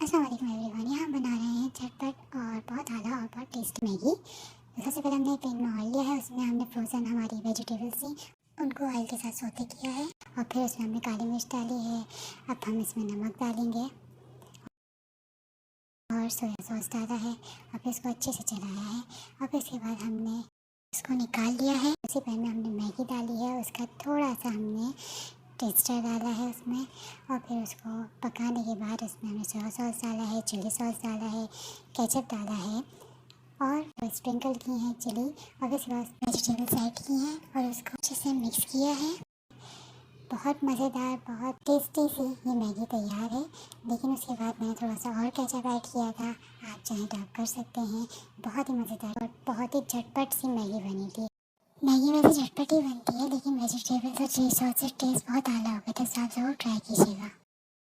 अस्सलाम वालेकुम एवरीवन। यहाँ हम बना रहे हैं झटपट और बहुत आला और बहुत टेस्टी मैगी। तो सबसे पहले हमने पैन में ऑयल लिया है, उसमें हमने फ्रोज़न हमारी वेजिटेबल्स थी उनको ऑयल के साथ सौते किया है और फिर उसमें हमने काली मिर्च डाली है। अब हम इसमें नमक डालेंगे और सोया सॉस डाला है और फिर इसको अच्छे से चलाया है और फिर इसके बाद हमने इसको निकाल लिया है। उसी पैन में हमने मैगी डाली है, उसका थोड़ा सा हमने टेस्टर डाला है उसमें और फिर उसको पकाने के बाद उसमें हमने सोया सॉस डाला है, चिली सॉस डाला है, केचप डाला है और स्प्रिंकल की हैं चिली और उसके बाद वेजिटेबल्स ऐड की हैं और उसको अच्छे से मिक्स किया है। बहुत मज़ेदार, बहुत टेस्टी सी ये मैगी तैयार है। लेकिन उसके बाद मैंने थोड़ा सा और केचप ऐड किया था, आप चाहें तो आप कर सकते हैं। बहुत ही मज़ेदार और बहुत ही झटपट सी मैगी बनी थी। मैगी वैसे झटपट ही बनती है लेकिन वेजिटेबल्स और चिली सॉस से टेस्ट बहुत आला होगा, तो आप ज़रूर ट्राई कीजिएगा।